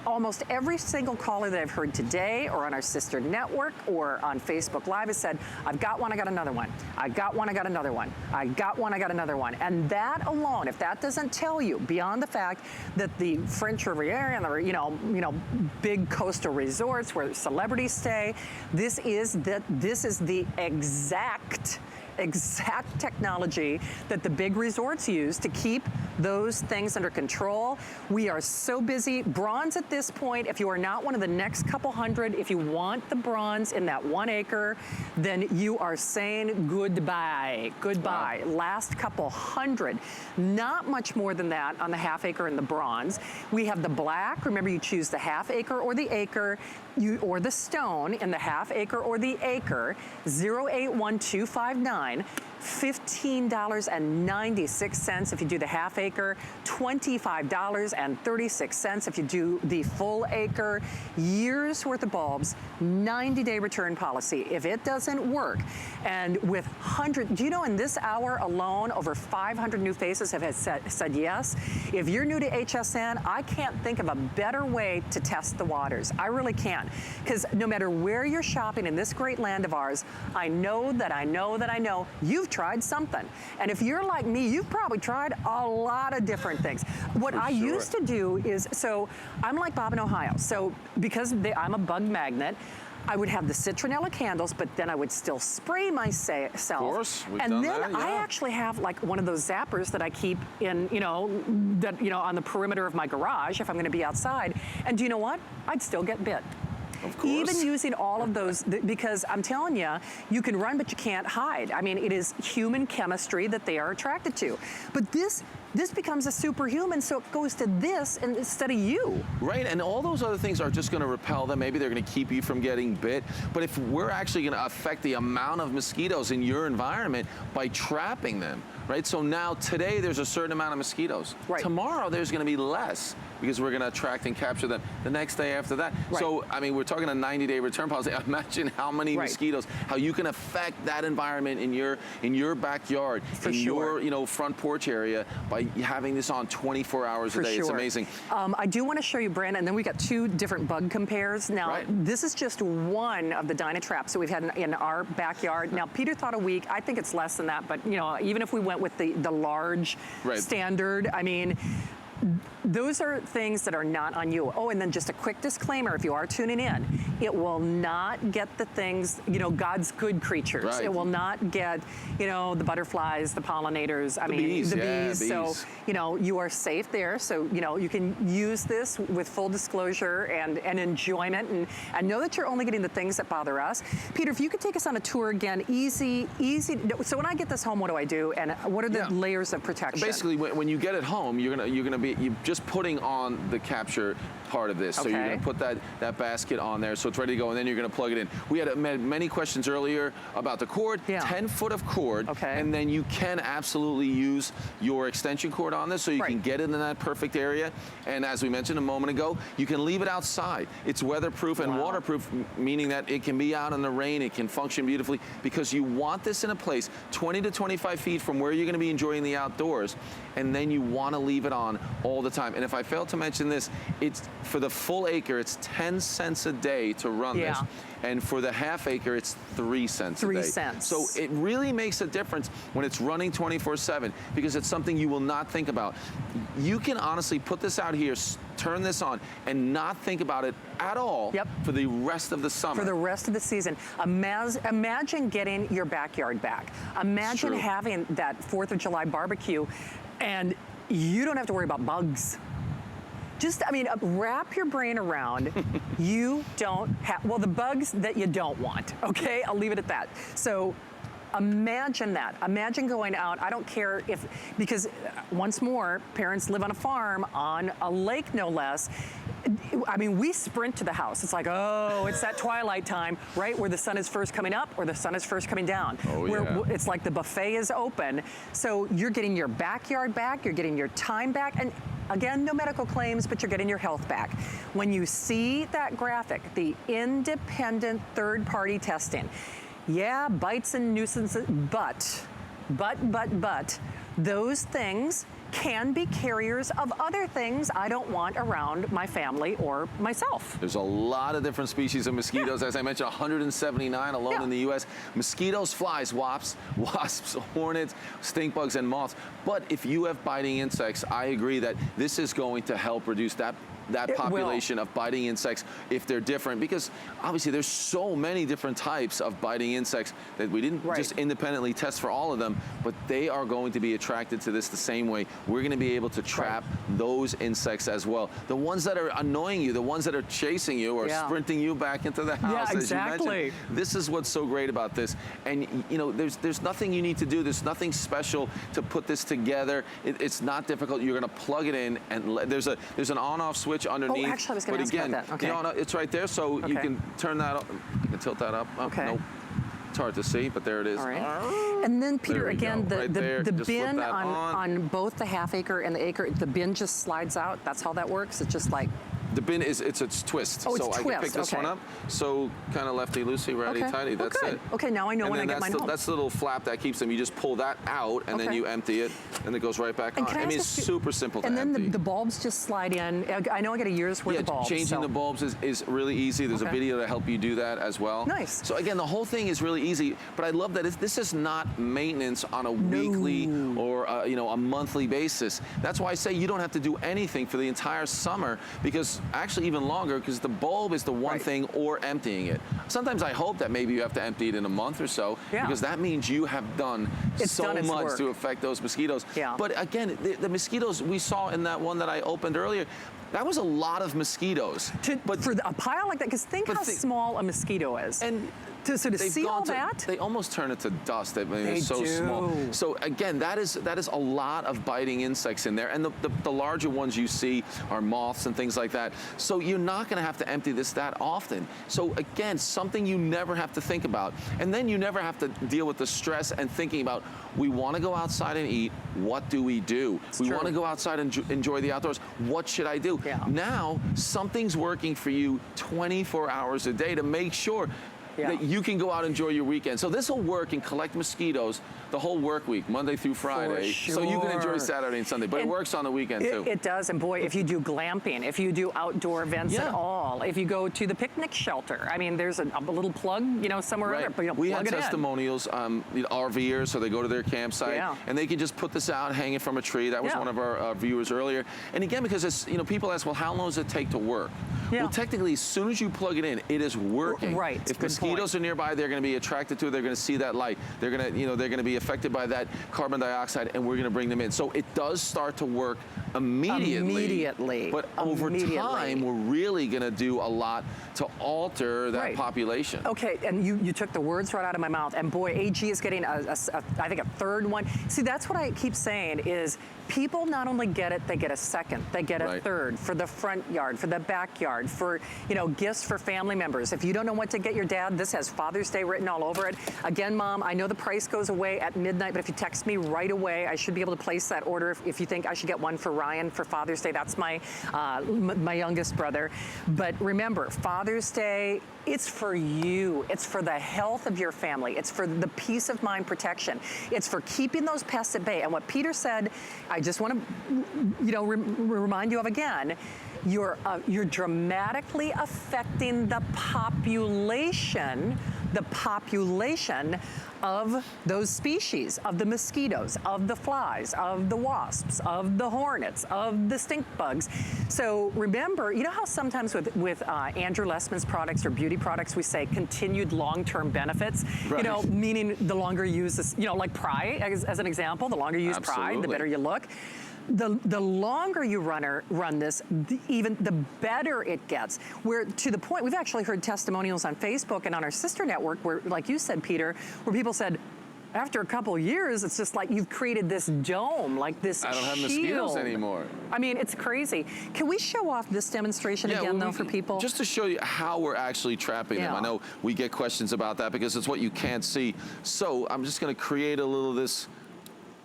almost every single caller that I've heard today or on our sister network or on Facebook Live has said, I've got one, I got another one. I got one, I got another one. I got one, I got another one. And that alone, if that doesn't tell you, beyond the fact that the French Riviera and the big coastal resorts where celebrities stay, this is the exact exact technology that the big resorts use to keep those things under control. We are so busy. Bronze at this point, if you are not one of the next couple hundred, if you want the bronze in that 1 acre, then you are saying goodbye. Goodbye. Wow. Last couple hundred. Not much more than that on the half acre and the bronze. We have the black. Remember, you choose the half acre or the acre, or the stone in the half acre or the acre. 081259. $15.96 if you do the half acre, $25.36 if you do the full acre. Years worth of bulbs, 90-day return policy if it doesn't work. And with do you know in this hour alone, over 500 new faces have said yes. If you're new to HSN, I can't think of a better way to test the waters. I really can't. Because no matter where you're shopping in this great land of ours, I know you've tried something. And if you're like me, you've probably tried a lot of different things. What I used to do is, so I'm like Bob in Ohio. So because I'm a bug magnet, I would have the citronella candles, but then I would still spray myself. Of course, we've done and then that, yeah. I actually have like one of those zappers that I keep in, on the perimeter of my garage if I'm going to be outside. And do you know what? I'd still get bit. Of course. Even using all of those, because I'm telling you, you can run, but you can't hide. I mean, it is human chemistry that they are attracted to. But this becomes a superhuman, so it goes to this instead of you. Right, and all those other things are just going to repel them. Maybe they're going to keep you from getting bit. But if we're actually going to affect the amount of mosquitoes in your environment by trapping them, right? So now, today, there's a certain amount of mosquitoes. Right. Tomorrow, there's going to be less because we're going to attract and capture them the next day after that. Right. So, I mean, we're talking a 90-day return policy. Imagine how many mosquitoes, how you can affect that environment in your backyard, your front porch area by having this on 24 hours a day. It's amazing. I do want to show you, Brandon, and then we got 2 different bug compares. Now, this is just one of the DynaTraps that we've had in our backyard. Now, Peter thought a week. I think it's less than that, but even if we went with the large standard, I mean, those are things that are not on you. Oh, and then just a quick disclaimer, if you are tuning in, it will not get the things, God's good creatures. Right. It will not get, the butterflies, the pollinators, the bees. So, you are safe there. So, you can use this with full disclosure and enjoyment and know that you're only getting the things that bother us. Peter, if you could take us on a tour again, easy. So when I get this home, what do I do? And what are the layers of protection? Basically, when you get it home, you're just putting on the capture part of this. So you're going to put that basket on there so it's ready to go, and then you're going to plug it in. We had many questions earlier about the cord. 10 foot of cord, and then you can absolutely use your extension cord on this so you can get it in that perfect area. And as we mentioned a moment ago, you can leave it outside. It's weatherproof and waterproof, meaning that it can be out in the rain, it can function beautifully, because you want this in a place 20 to 25 feet from where you're going to be enjoying the outdoors, and then you want to leave it on all the time. And if I failed to mention this, it's for the full acre, it's 10 cents a day to run this. And for the half acre, it's 3 cents a day. 3 cents. So it really makes a difference when it's running 24/7, because it's something you will not think about. You can honestly put this out here, turn this on, and not think about it at all for the rest of the summer. For the rest of the season. Imagine getting your backyard back. Imagine having that 4th of July barbecue, and you don't have to worry about bugs. Wrap your brain around, you don't have, the bugs that you don't want, okay? I'll leave it at that. So imagine that. Imagine going out. I don't care because once more, parents live on a farm, on a lake no less. We sprint to the house. It's like, it's that twilight time, right? Where the sun is first coming up or the sun is first coming down. It's like the buffet is open. So you're getting your backyard back, you're getting your time back, and again, no medical claims, but you're getting your health back. When you see that graphic, the independent third-party testing, bites and nuisances, but those things can be carriers of other things I don't want around my family or myself. There's a lot of different species of mosquitoes. As I mentioned, 179 alone in the U.S. Mosquitoes, flies, wasps, hornets, stink bugs, and moths. But if you have biting insects, I agree that this is going to help reduce that population of biting insects if they're different, because obviously there's so many different types of biting insects that we didn't just independently test for all of them, but they are going to be attracted to this the same way. We're going to be able to trap those insects as well. The ones that are annoying you, the ones that are chasing you or sprinting you back into the house, as you mentioned. This is what's so great about this. And you know, there's nothing you need to do. There's nothing special to put this together. It's not difficult. You're going to plug it in, and there's an on-off switch underneath. Oh, actually, I was going to ask about that. Okay. You know, it's right there, so you can turn that up. You can tilt that up. Okay. Nope. It's hard to see, but there it is. All right. And then, Peter, again, the bin on both the half acre and the acre, the bin just slides out. That's how that works. It's just like. The bin is it's twist. Oh, it's so twist. I can pick this one up. So kind of lefty loosey, righty tighty. That's it. Okay, now I know when I get mine home. That's the little flap that keeps them. You just pull that out, and then you empty it, and it goes right back on. I mean, it's super simple to empty. And then the bulbs just slide in. I know I get a year's worth of bulbs. Changing the bulbs is really easy. There's a video to help you do that as well. Nice. So again, the whole thing is really easy, but I love that this is not maintenance on a weekly or a monthly basis. That's why I say you don't have to do anything for the entire summer, because actually even longer, because the bulb is the one thing, or emptying it. Sometimes I hope that maybe you have to empty it in a month or so, because that means you have done so much to affect those mosquitoes. But again, the mosquitoes we saw in that one that I opened earlier, that was a lot of mosquitoes. But for a pile like that, because think how small a mosquito is. And to see all that, they almost turn it to dust. They're so small. So again, that is a lot of biting insects in there, and the larger ones you see are moths and things like that. So you're not going to have to empty this that often. So again, something you never have to think about, and then you never have to deal with the stress and thinking about, we want to go outside and eat. What do we do? We want to go outside and enjoy the outdoors. What should I do? Now something's working for you 24 hours a day to make sure that you can go out and enjoy your weekend. So this will work and collect mosquitoes the whole work week, Monday through Friday. So you can enjoy Saturday and Sunday, but it works on the weekend too. It does, and boy, if you do glamping, if you do outdoor events at all, if you go to the picnic shelter, I mean, there's a little plug, somewhere in there. We had testimonials, RVers, so they go to their campsite, and they can just put this out, hang it from a tree. That was one of our viewers earlier. And again, because it's, people ask, well, how long does it take to work? Well, technically, as soon as you plug it in, it is working. If mosquitoes are nearby, they're going to be attracted to it. They're going to see that light. They're going to, they're going to be affected by that carbon dioxide, and we're going to bring them in. So it does start to work immediately. But over time, we're really going to do a lot to alter that population. Okay, and you took the words right out of my mouth. And boy, AG is getting I think a third one. See, that's what I keep saying is people not only get it, they get a second, they get a third for the front yard, for the backyard, for gifts for family members. If you don't know what to get your dad, this has Father's Day written all over it. Again, Mom, I know the price goes away at midnight, but if you text me right away, I should be able to place that order. If you think I should get one for Ryan for Father's Day, that's my youngest brother. But remember, Father's Day, it's for you. It's for the health of your family. It's for the peace of mind protection. It's for keeping those pests at bay. And what Peter said, I just want to remind you of again, you're dramatically affecting the population of those species, of the mosquitoes, of the flies, of the wasps, of the hornets, of the stink bugs. So remember, you know how sometimes with Andrew Lessman's products or beauty products, we say continued long-term benefits, meaning the longer you use this, like Pride as an example, the longer you use Pride, the better you look. The longer you run this, even the better it gets. Where to the point, we've actually heard testimonials on Facebook and on our sister network where, like you said, Peter, where people said, after a couple of years, it's just like you've created this dome, like this I don't have shield. Mosquitoes anymore. I mean, it's crazy. Can we show off this demonstration again, though, for people? Just to show you how we're actually trapping them. I know we get questions about that because it's what you can't see. So I'm just going to create a little of this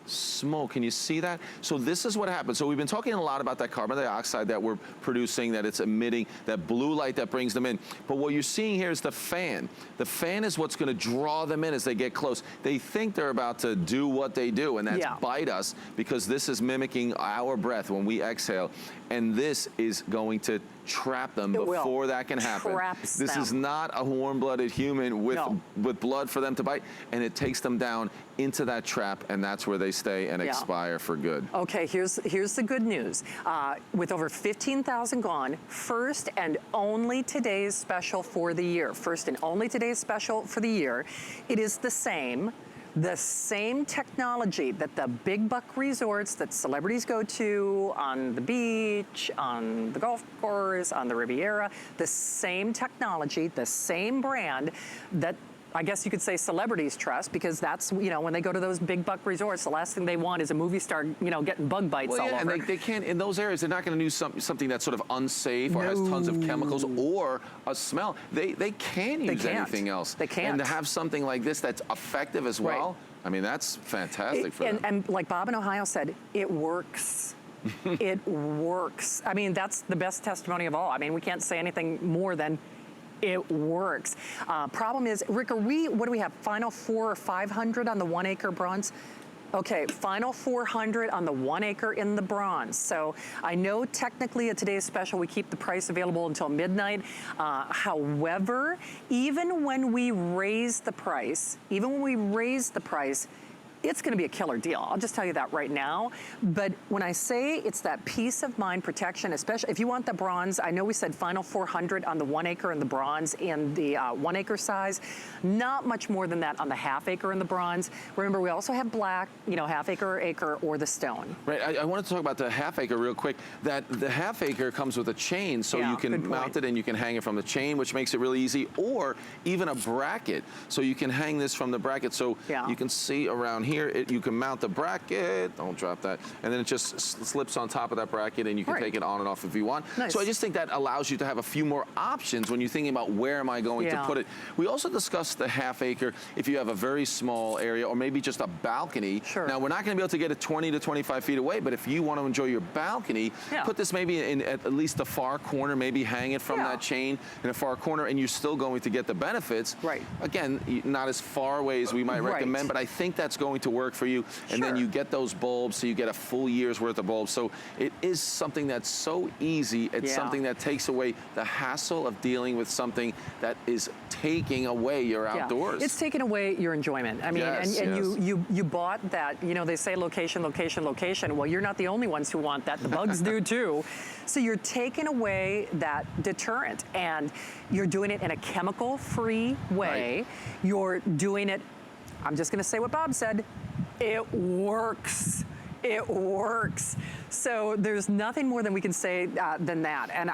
smoke. Can you see that? So this is what happens. So we've been talking a lot about that carbon dioxide that we're producing, that it's emitting, that blue light that brings them in. But what you're seeing here is the fan. The fan is what's going to draw them in as they get close. They think they're about to do what they do, and that's bite us, because this is mimicking our breath when we exhale. And this is going to trap them before that can happen. This is not a warm-blooded human with blood for them to bite, and it takes them down into that trap, and that's where they stay and expire for good. Okay, here's the good news. With over 15,000 gone, first and only today's special for the year. First and only today's special for the year. It is the same technology that the big buck resorts that celebrities go to on the beach, on the golf course, on the Riviera, the same technology, the same brand that I guess you could say celebrities trust, because that's, you know, when they go to those big buck resorts, the last thing they want is a movie star, you know, getting bug bites all over. And they can't, in those areas, they're not going to do something that's sort of unsafe or has tons of chemicals or a smell. They can't use anything else. They can't. And to have something like this that's effective as well, I mean, that's fantastic for them. And like Bob in Ohio said, it works. It works. I mean, that's the best testimony of all. I mean, we can't say anything more than it works. Problem is, Rick, what do we have? Final 400 or 500 on the 1 acre bronze? Okay, final 400 on the 1 acre in the bronze. So I know technically at today's special we keep the price available until midnight. However, even when we raise the price, it's going to be a killer deal. I'll just tell you that right now. But when I say it's that peace of mind protection, especially if you want the bronze, I know we said final 400 on the 1 acre in the bronze in the 1 acre size. Not much more than that on the half acre in the bronze. Remember, we also have black, you know, half acre or acre or the stone. Right. I wanted to talk about the half acre real quick. That the half acre comes with a chain, so you can mount it and you can hang it from the chain, which makes it really easy, or even a bracket. So you can hang this from the bracket. So you can see around here, you can mount the bracket, don't drop that, and then it just slips on top of that bracket, and you can take it on and off if you want. Nice. So I just think that allows you to have a few more options when you're thinking about where am I going to put it. We also discussed the half acre if you have a very small area or maybe just a balcony. Sure. Now, we're not going to be able to get it 20 to 25 feet away, but if you want to enjoy your balcony, put this maybe in at least the far corner, maybe hang it from that chain in a far corner, and you're still going to get the benefits. Right. Again, not as far away as we might recommend, but I think that's going to work for you. And then you get those bulbs, so you get a full year's worth of bulbs. So it is something that's so easy. It's something that takes away the hassle of dealing with something that is taking away your outdoors. It's taking away your enjoyment. I mean, you bought that, you know, they say location, location, location. Well, you're not the only ones who want that. The bugs do too. So you're taking away that deterrent, and you're doing it in a chemical-free way. Right. You're doing it, I'm just going to say what Bob said, it works. It works. So there's nothing more than we can say than that. And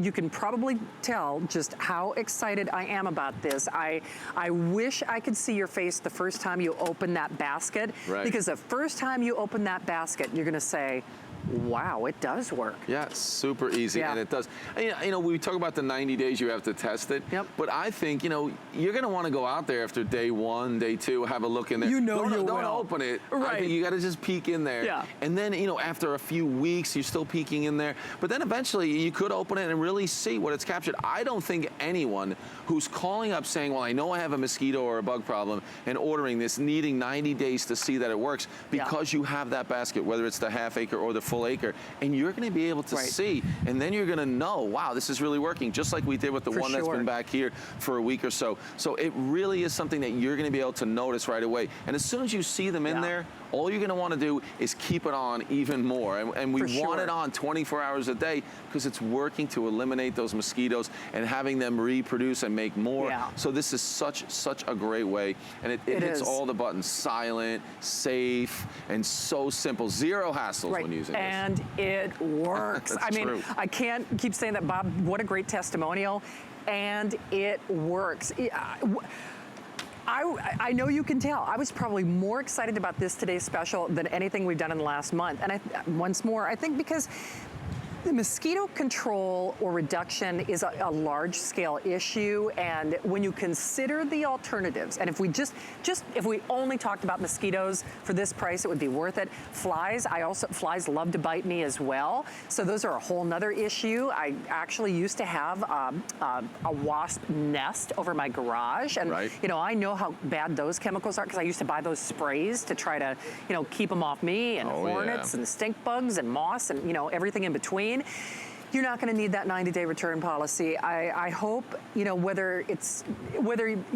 you can probably tell just how excited I am about this. I wish I could see your face the first time you open that basket. Right. Because the first time you open that basket, you're going to say, wow, it does work. Yeah, it's super easy, and it does. And, you know, we talk about the 90 days you have to test it. Yep. But I think, you know, you're going to want to go out there after day 1, day 2, have a look in there. You know you will. Don't open it. Right. I think you got to just peek in there. Yeah. And then, you know, after a few weeks, you're still peeking in there. But then eventually you could open it and really see what it's captured. I don't think anyone who's calling up saying, well, I know I have a mosquito or a bug problem, and ordering this, needing 90 days to see that it works, because you have that basket, whether it's the half acre or the full acre, and you're going to be able to see, and then you're going to know, wow, this is really working, just like we did with the one that's been back here for a week or so. So it really is something that you're going to be able to notice right away. And as soon as you see them in there, all you're going to want to do is keep it on even more. And we want it on 24 hours a day because it's working to eliminate those mosquitoes and having them reproduce and make more. So this is such a great way. And it hits all the buttons. Silent, safe, and so simple. Zero hassles when using this. And it works. I mean, I can't keep saying that, Bob. What a great testimonial. And it works. I know you can tell. I was probably more excited about this today's special than anything we've done in the last month. And once more, I think because The mosquito control or reduction is a large-scale issue, and when you consider the alternatives, and if we if we only talked about mosquitoes for this price, it would be worth it. Flies, flies love to bite me as well, so those are a whole nother issue. I actually used to have a wasp nest over my garage, and you know, I know how bad those chemicals are because I used to buy those sprays to try to, you know, keep them off me, and hornets and stink bugs and moss and, you know, everything in between. You're not going to need that 90-day return policy. I hope, you know, whether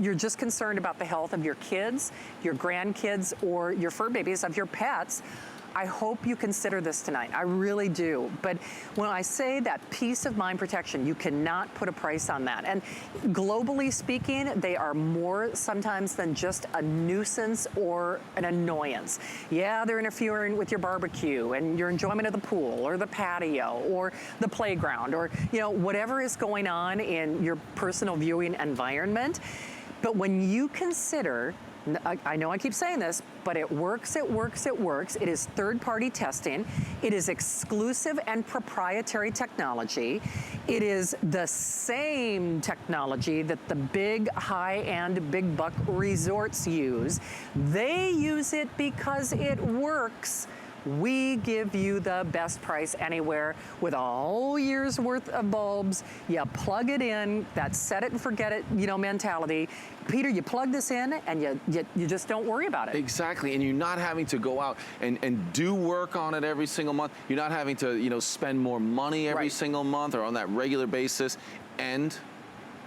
you're just concerned about the health of your kids, your grandkids, or your fur babies of your pets, I hope you consider this tonight. I really do. But when I say that peace of mind protection, you cannot put a price on that. And globally speaking, they are more sometimes than just a nuisance or an annoyance. Yeah, they're interfering with your barbecue and your enjoyment of the pool or the patio or the playground or, you know, whatever is going on in your personal viewing environment. But when you consider, I know I keep saying this, but it works, it works, it works. It is third-party testing. It is exclusive and proprietary technology. It is the same technology that the big high-end, big buck resorts use. They use it because it works. We give you the best price anywhere with a whole year's worth of bulbs. You plug it in, that set it and forget it, you know, mentality. Peter, you plug this in and you just don't worry about it. Exactly, and you're not having to go out and do work on it every single month. You're not having to, you know, spend more money every single month or on that regular basis, and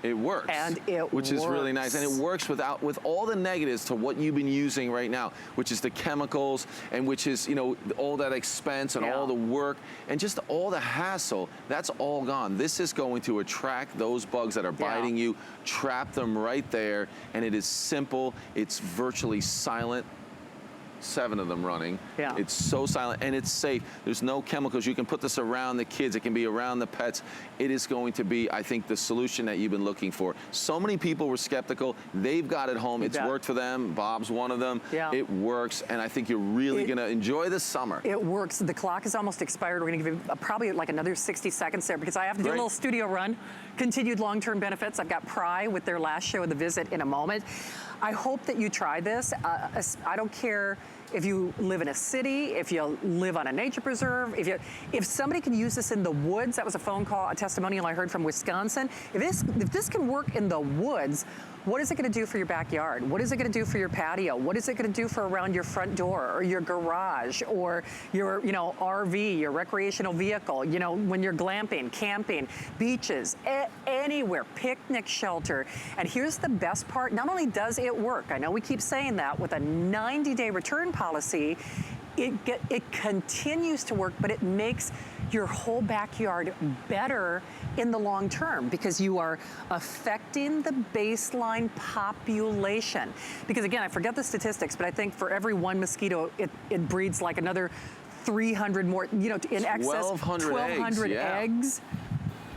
it works. And it works. Which is really nice. And it works with all the negatives to what you've been using right now, which is the chemicals and which is, you know, all that expense and all the work and just all the hassle. That's all gone. This is going to attract those bugs that are biting you, trap them right there, and it is simple. It's virtually silent. 7 of them running. It's so silent and it's safe. There's no chemicals. You can put this around the kids. It can be around the pets. It is going to be, I think, the solution that you've been looking for. So many people were skeptical. They've got it home. It's worked for them. Bob's one of them. It works, and I think you're really going to enjoy this summer. It works. The clock is almost expired. We're going to give you probably like another 60 seconds there because I have to do a little studio run. Continued long-term benefits. I've got Pry with their last show of the visit in a moment. I hope that you try this. I don't care if you live in a city, if you live on a nature preserve, if somebody can use this in the woods. That was a phone call, a testimonial I heard from Wisconsin. If this can work in the woods, what is it going to do for your backyard? What is it going to do for your patio? What is it going to do for around your front door or your garage or your, you know, RV, your recreational vehicle, you know, when you're glamping, camping, beaches, anywhere, picnic shelter. And here's the best part. Not only does it work, I know we keep saying that, with a 90-day return policy, it continues to work, but it makes your whole backyard better in the long term because you are affecting the baseline population. Because again, I forget the statistics, but I think for every one mosquito, it breeds like another 300 more, you know, in excess, 1,200 eggs.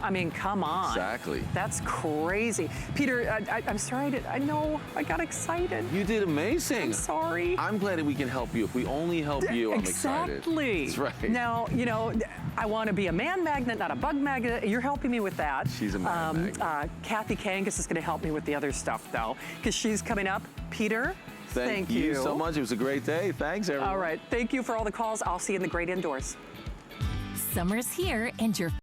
I mean, come on. Exactly. That's crazy. Peter, I'm sorry, I know, I got excited. You did amazing. I'm sorry. I'm glad that we can help you. If we only help you, I'm excited. Exactly. That's right. Now, you know, I want to be a man magnet, not a bug magnet. You're helping me with that. She's a man magnet. Kathy Kangas is going to help me with the other stuff, though, because she's coming up. Peter, thank you so much. It was a great day. Thanks, everyone. All right. Thank you for all the calls. I'll see you in the great indoors. Summer's here, and your